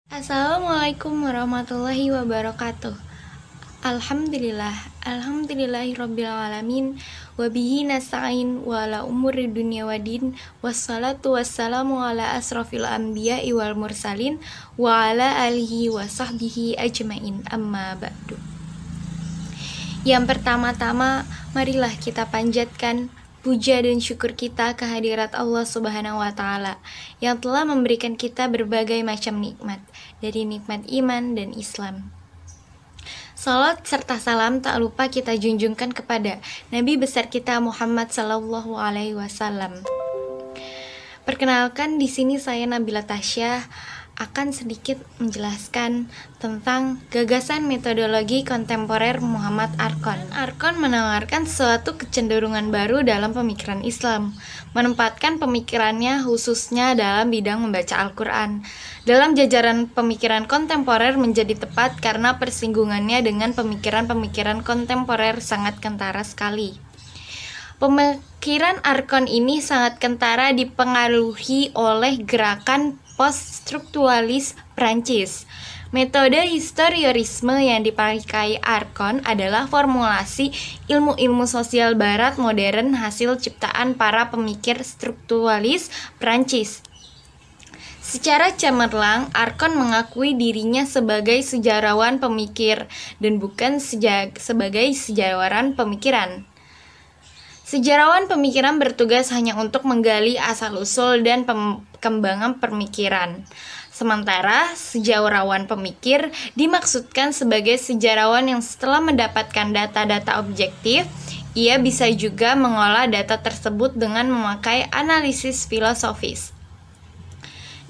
Assalamualaikum warahmatullahi wabarakatuh. Alhamdulillahirabbil alamin wa bihi nasta'in wa ala umuri dunya waddin wassalatu wassalamu ala asrofil anbiya'i wal mursalin wa ala alihi wa sahbihi ajmain amma ba'du. Yang pertama-tama, marilah kita panjatkan puja dan syukur kita kehadirat Allah Subhanahu wa Ta'ala yang telah memberikan kita berbagai macam nikmat, dari nikmat iman dan Islam. Salat serta salam tak lupa kita junjungkan kepada Nabi besar kita Muhammad Sallallahu Alaihi Wasallam. Perkenalkan, di sini saya Nabila Tasya akan sedikit menjelaskan tentang gagasan metodologi kontemporer Muhammad Arqon. Arqon menawarkan suatu kecenderungan baru dalam pemikiran Islam, menempatkan pemikirannya khususnya dalam bidang membaca Al-Quran. Dalam jajaran pemikiran kontemporer menjadi tepat karena persinggungannya dengan pemikiran-pemikiran kontemporer sangat kentara sekali. Pemikiran Arqon ini sangat kentara dipengaruhi oleh gerakan post-struktualis Prancis. Metode historiorisme yang dipakai Arqon adalah formulasi ilmu-ilmu sosial barat modern hasil ciptaan para pemikir struktualis Prancis. Secara cemerlang, Arqon mengakui dirinya sebagai sejarawan pemikir dan bukan sebagai sejarawan pemikiran. Sejarawan pemikiran bertugas hanya untuk menggali asal-usul dan perkembangan pemikiran. Sementara sejarawan pemikir dimaksudkan sebagai sejarawan yang setelah mendapatkan data-data objektif, ia bisa juga mengolah data tersebut dengan memakai analisis filosofis.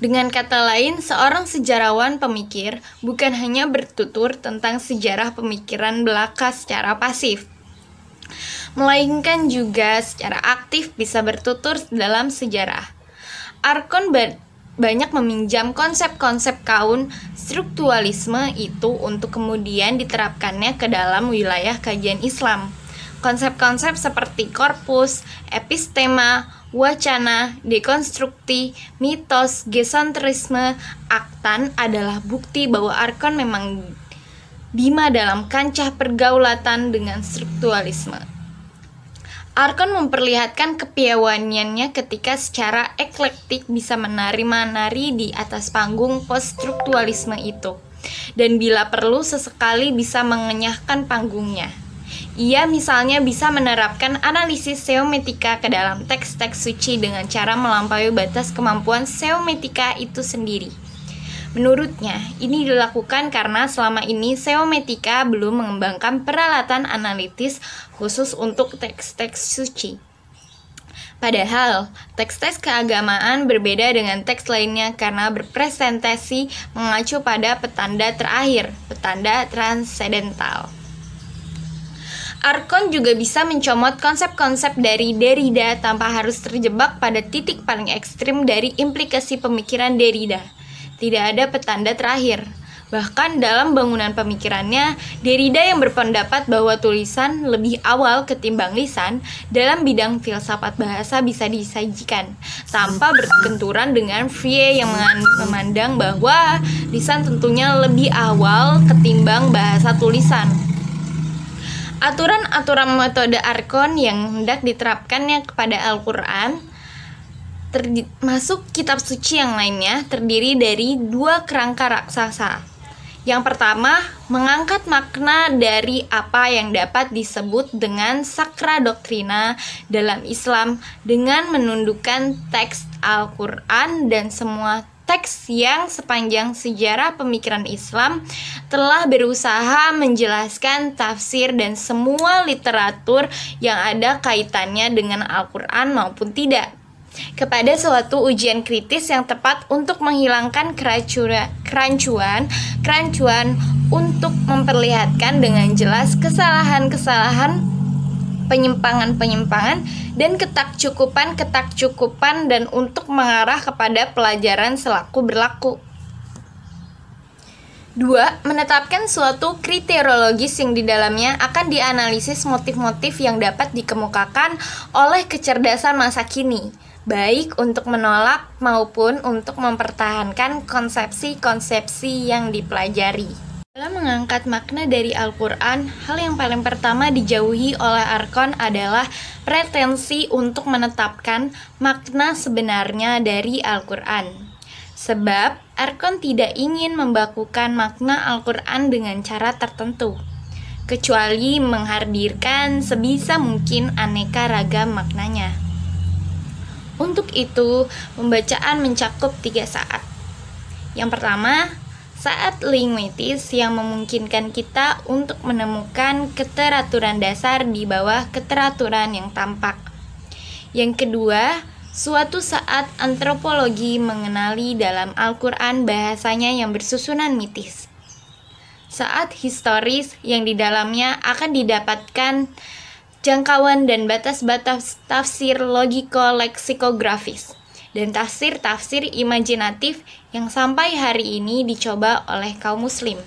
Dengan kata lain, seorang sejarawan pemikir bukan hanya bertutur tentang sejarah pemikiran belaka secara pasif, melainkan juga secara aktif bisa bertutur dalam sejarah. Arqon banyak meminjam konsep-konsep kaum strukturalisme itu untuk kemudian diterapkannya ke dalam wilayah kajian Islam. Konsep-konsep seperti korpus, epistema, wacana, dekonstrukti, mitos, gesentrisme, aktan adalah bukti bahwa Arqon memang bima dalam kancah pergaulatan dengan strukturalisme. Arqon memperlihatkan kepiawaiannya ketika secara eklektik bisa menari-menari di atas panggung post-strukturalisme itu, dan bila perlu sesekali bisa mengenyahkan panggungnya. Ia misalnya bisa menerapkan analisis seometika ke dalam teks-teks suci dengan cara melampaui batas kemampuan seometika itu sendiri. Menurutnya, ini dilakukan karena selama ini seometika belum mengembangkan peralatan analitis khusus untuk teks-teks suci. Padahal, teks-teks keagamaan berbeda dengan teks lainnya karena berpresentasi mengacu pada petanda terakhir, petanda transendental. Arqon juga bisa mencomot konsep-konsep dari Derrida tanpa harus terjebak pada titik paling ekstrim dari implikasi pemikiran Derrida. Tidak ada petanda terakhir. Bahkan dalam bangunan pemikirannya, Derrida yang berpendapat bahwa tulisan lebih awal ketimbang lisan dalam bidang filsafat bahasa bisa disajikan tanpa berbenturan dengan Fourier yang memandang bahwa lisan tentunya lebih awal ketimbang bahasa tulisan. Aturan-aturan metode Arqon yang hendak diterapkannya kepada Al-Quran, termasuk kitab suci yang lainnya, terdiri dari dua kerangka raksasa. Yang pertama, mengangkat makna dari apa yang dapat disebut dengan sakra doktrina dalam Islam dengan menundukkan teks Al-Quran dan semua teks yang sepanjang sejarah pemikiran Islam telah berusaha menjelaskan tafsir dan semua literatur yang ada kaitannya dengan Al-Quran maupun tidak, kepada suatu ujian kritis yang tepat untuk menghilangkan kerancuan untuk memperlihatkan dengan jelas kesalahan-kesalahan, penyimpangan-penyimpangan, dan ketakcukupan dan untuk mengarah kepada pelajaran selaku berlaku. 2. Menetapkan suatu kriteriologis yang di dalamnya akan dianalisis motif-motif yang dapat dikemukakan oleh kecerdasan masa kini. baik untuk menolak maupun untuk mempertahankan konsepsi-konsepsi yang dipelajari. Dalam mengangkat makna dari Al-Quran, hal yang paling pertama dijauhi oleh Arkon adalah pretensi untuk menetapkan makna sebenarnya dari Al-Quran. Sebab Arkon tidak ingin membakukan makna Al-Quran dengan cara tertentu, kecuali menghadirkan sebisa mungkin aneka ragam maknanya. Untuk itu, pembacaan mencakup 3 saat. Yang pertama, saat linguistis yang memungkinkan kita untuk menemukan keteraturan dasar di bawah keteraturan yang tampak. Yang kedua, suatu saat antropologi mengenali dalam Al-Quran bahasanya yang bersusunan mitis. Saat historis yang di dalamnya akan didapatkan jangkauan dan batas-batas tafsir logiko-leksikografis dan tafsir-tafsir imajinatif yang sampai hari ini dicoba oleh kaum muslim.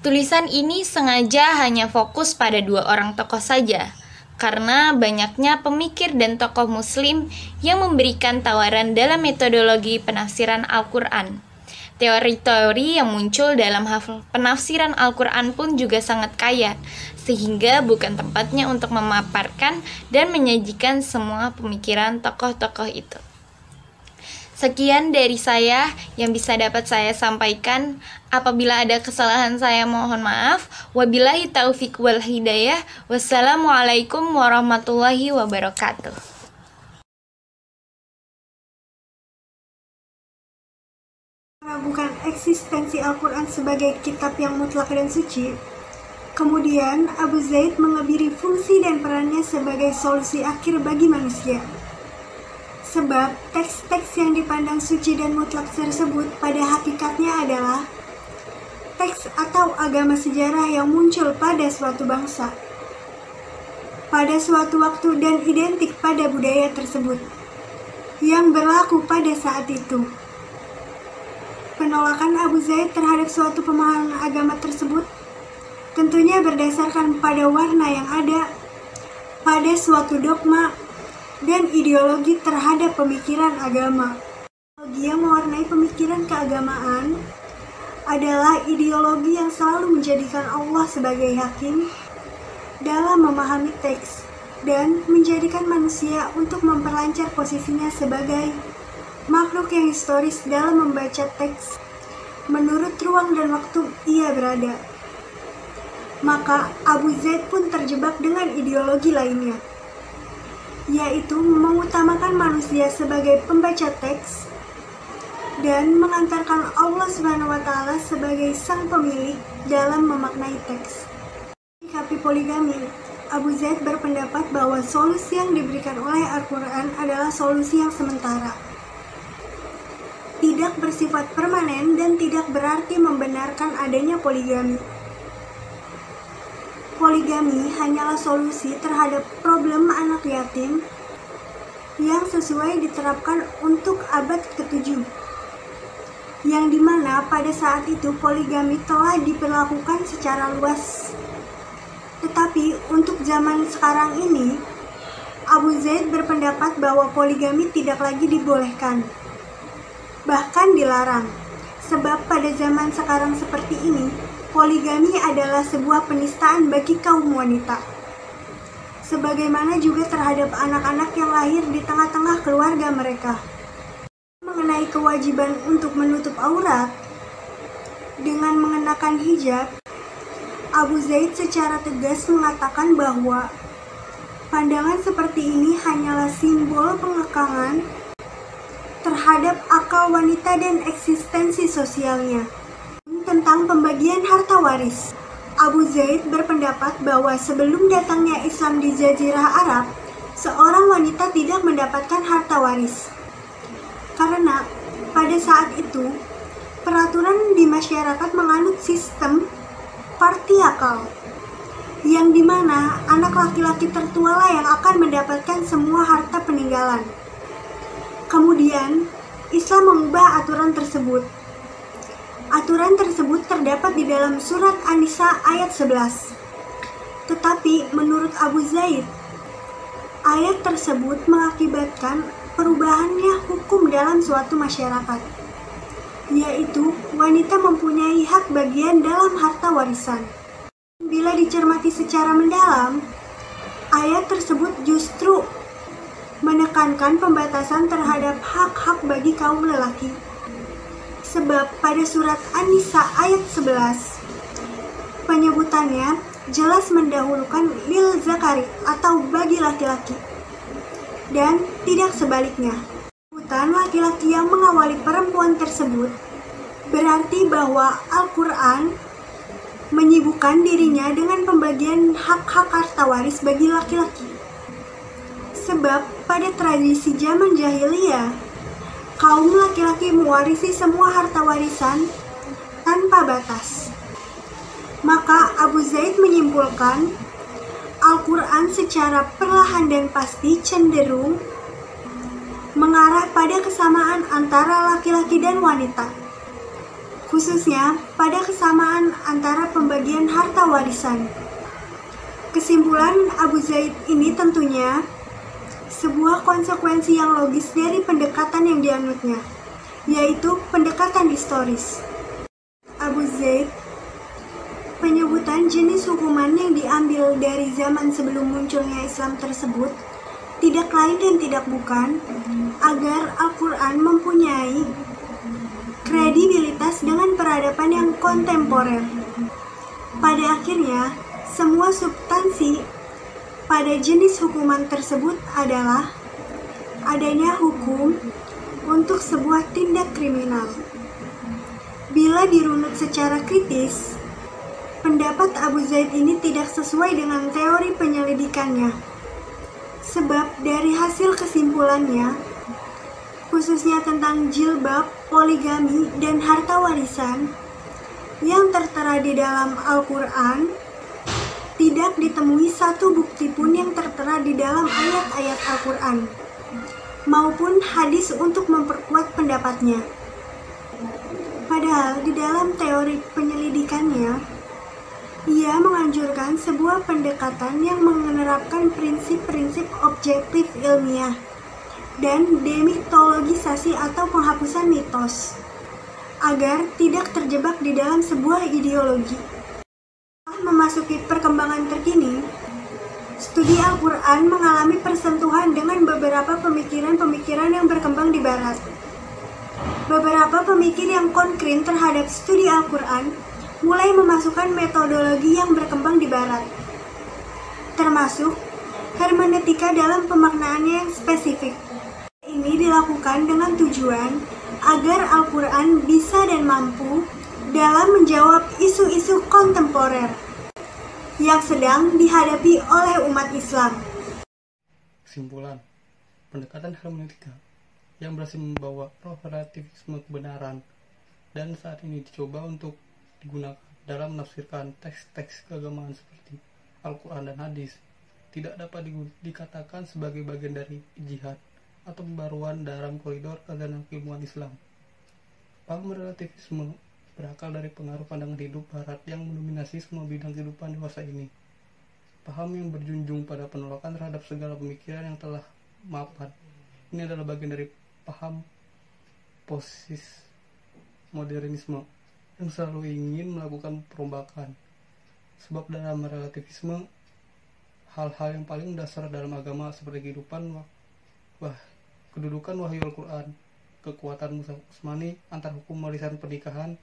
Tulisan ini sengaja hanya fokus pada 2 orang tokoh saja, karena banyaknya pemikir dan tokoh muslim yang memberikan tawaran dalam metodologi penafsiran Al-Quran. Teori-teori yang muncul dalam penafsiran Al-Quran pun juga sangat kaya, sehingga bukan tempatnya untuk memaparkan dan menyajikan semua pemikiran tokoh-tokoh itu. Sekian dari saya yang bisa dapat saya sampaikan. Apabila ada kesalahan saya mohon maaf. Wabillahi taufiq wal hidayah. Wassalamualaikum warahmatullahi wabarakatuh. Meragukan eksistensi Al-Quran sebagai kitab yang mutlak dan suci, kemudian Abu Zaid mengebiri fungsi dan perannya sebagai solusi akhir bagi manusia. Sebab teks-teks yang dipandang suci dan mutlak tersebut pada hakikatnya adalah teks atau agama sejarah yang muncul pada suatu bangsa, pada suatu waktu dan identik pada budaya tersebut, yang berlaku pada saat itu. Penolakan Abu Zaid terhadap suatu pemahaman agama tersebut tentunya berdasarkan pada warna yang ada pada suatu dogma dan ideologi terhadap pemikiran agama. Ideologi yang mewarnai pemikiran keagamaan adalah ideologi yang selalu menjadikan Allah sebagai hakim dalam memahami teks dan menjadikan manusia untuk memperlancar posisinya sebagai makhluk yang historis dalam membaca teks menurut ruang dan waktu ia berada. Maka Abu Zaid pun terjebak dengan ideologi lainnya, yaitu mengutamakan manusia sebagai pembaca teks dan mengantarkan Allah SWT sebagai sang pemilik dalam memaknai teks. Menyikapi poligami, Abu Zaid berpendapat bahwa solusi yang diberikan oleh Al-Quran adalah solusi yang sementara, tidak bersifat permanen dan tidak berarti membenarkan adanya poligami. Poligami hanyalah solusi terhadap problem anak yatim yang sesuai diterapkan untuk abad ke-7, yang dimana pada saat itu poligami telah diberlakukan secara luas. Tetapi untuk zaman sekarang ini, Abu Zaid berpendapat bahwa poligami tidak lagi dibolehkan, bahkan dilarang, sebab pada zaman sekarang seperti ini, poligami adalah sebuah penistaan bagi kaum wanita, sebagaimana juga terhadap anak-anak yang lahir di tengah-tengah keluarga mereka. Mengenai kewajiban untuk menutup aurat dengan mengenakan hijab, Abu Zaid secara tegas mengatakan bahwa pandangan seperti ini hanyalah simbol pengekangan terhadap akal wanita dan eksistensi sosialnya. Tentang pembagian harta waris, Abu Zaid berpendapat bahwa sebelum datangnya Islam di Jazirah Arab, seorang wanita tidak mendapatkan harta waris. Karena pada saat itu, peraturan di masyarakat menganut sistem patriarkal, yang dimana anak laki-laki tertualah yang akan mendapatkan semua harta peninggalan. Kemudian, Islam mengubah aturan tersebut. Aturan tersebut terdapat di dalam surat An-Nisa ayat 11. Tetapi menurut Abu Zaid, Ayat tersebut mengakibatkan perubahannya hukum dalam suatu masyarakat, yaitu wanita mempunyai hak bagian dalam harta warisan. Bila dicermati secara mendalam, ayat tersebut justru menekankan pembatasan terhadap hak-hak bagi kaum lelaki. Sebab pada surat An-Nisa ayat 11, penyebutannya jelas mendahulukan lil zakari atau bagi laki-laki, dan tidak sebaliknya. Penyebutan laki-laki yang mengawali perempuan tersebut berarti bahwa Al-Quran menyibukkan dirinya dengan pembagian hak-hak harta waris bagi laki-laki. Sebab pada tradisi zaman jahiliyah, kaum laki-laki mewarisi semua harta warisan tanpa batas. Maka Abu Zaid menyimpulkan, Al-Quran secara perlahan dan pasti cenderung mengarah pada kesamaan antara laki-laki dan wanita, khususnya pada kesamaan antara pembagian harta warisan. Kesimpulan Abu Zaid ini tentunya sebuah konsekuensi yang logis dari pendekatan yang dianutnya, yaitu pendekatan historis. Abu Zaid, penyebutan jenis hukuman yang diambil dari zaman sebelum munculnya Islam tersebut tidak lain dan tidak bukan agar Al-Quran mempunyai kredibilitas dengan peradaban yang kontemporer. Pada akhirnya, semua substansi pada jenis hukuman tersebut adalah adanya hukum untuk sebuah tindak kriminal. Bila dirunut secara kritis, pendapat Abu Zaid ini tidak sesuai dengan teori penyelidikannya. Sebab dari hasil kesimpulannya, khususnya tentang jilbab, poligami, dan harta warisan yang tertera di dalam Al-Quran, tidak ditemui satu bukti pun yang tertera di dalam ayat-ayat Al-Quran maupun hadis untuk memperkuat pendapatnya. Padahal di dalam teori penyelidikannya, ia menganjurkan sebuah pendekatan yang menerapkan prinsip-prinsip objektif ilmiah dan demitologisasi atau penghapusan mitos, agar tidak terjebak di dalam sebuah ideologi. Memasuki perkembangan terkini, studi Al-Quran mengalami persentuhan dengan beberapa pemikiran-pemikiran yang berkembang di Barat. Beberapa pemikir yang konkret terhadap studi Al-Quran mulai memasukkan metodologi yang berkembang di Barat, termasuk hermeneutika dalam pemaknaannya yang spesifik. Ini dilakukan dengan tujuan agar Al-Quran bisa dan mampu dalam menjawab isu-isu kontemporer yang sedang dihadapi oleh umat Islam. Kesimpulan, pendekatan hermeneutika yang berhasil membawa roh relativisme kebenaran dan saat ini dicoba untuk digunakan dalam menafsirkan teks-teks keagamaan seperti Al-Quran dan hadis tidak dapat dikatakan sebagai bagian dari jihad atau pembaruan dalam koridor keagamaan keilmuan Islam. Paham relativisme berakal dari pengaruh pandangan hidup Barat yang mendominasi semua bidang kehidupan dewasa ini. Paham yang berjunjung pada penolakan terhadap segala pemikiran yang telah mapan. Ini adalah bagian dari paham posis modernisme yang selalu ingin melakukan perombakan. Sebab dalam relativisme, hal-hal yang paling dasar dalam agama seperti kehidupan, kedudukan wahyu Al-Quran, kekuatan jasmani, antar hukum warisan pernikahan,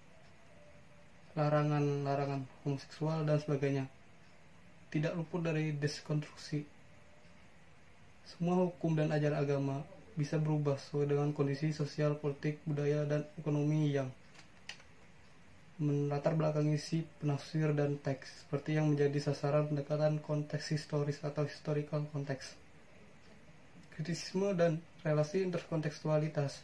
larangan-larangan homoseksual dan sebagainya, tidak luput dari deskonstruksi. Semua hukum dan ajaran agama bisa berubah sesuai dengan kondisi sosial, politik, budaya, dan ekonomi yang melatar belakangi si penafsir dan teks, seperti yang menjadi sasaran pendekatan konteks historis atau historical konteks. Kritisisme dan relasi interkontekstualitas,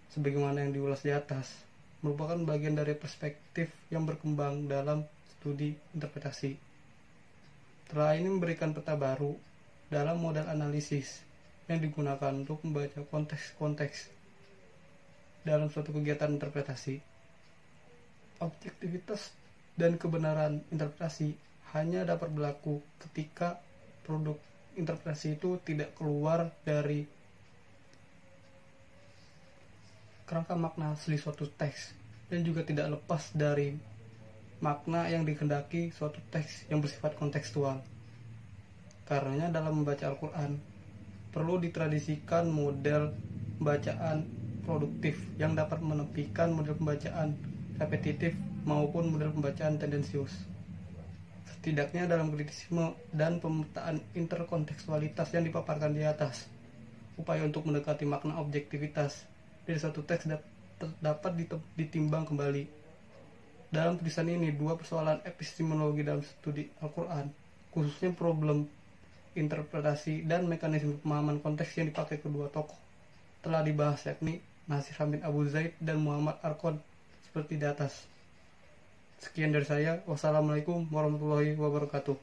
sebagaimana yang diulas di atas, merupakan bagian dari perspektif yang berkembang dalam studi interpretasi. Telah ini memberikan peta baru dalam model analisis yang digunakan untuk membaca konteks-konteks dalam suatu kegiatan interpretasi. Objektivitas dan kebenaran interpretasi hanya dapat berlaku ketika produk interpretasi itu tidak keluar dari kerangka makna asli suatu teks dan juga tidak lepas dari makna yang dikehendaki suatu teks yang bersifat kontekstual. Karenanya dalam membaca Al-Quran perlu ditradisikan model pembacaan produktif yang dapat menepikan model pembacaan repetitif maupun model pembacaan tendensius. Setidaknya dalam kritisisme dan pemetaan interkontekstualitas yang dipaparkan di atas, upaya untuk mendekati makna objektivitas dari suatu teks dapat ditimbang kembali. Dalam tulisan ini, dua persoalan epistemologi dalam studi Al-Quran, khususnya problem interpretasi dan mekanisme pemahaman konteks yang dipakai kedua tokoh, telah dibahas, yakni Nasir Hamid Abu Zaid dan Muhammad Arkon seperti di atas. Sekian dari saya. Wassalamualaikum warahmatullahi wabarakatuh.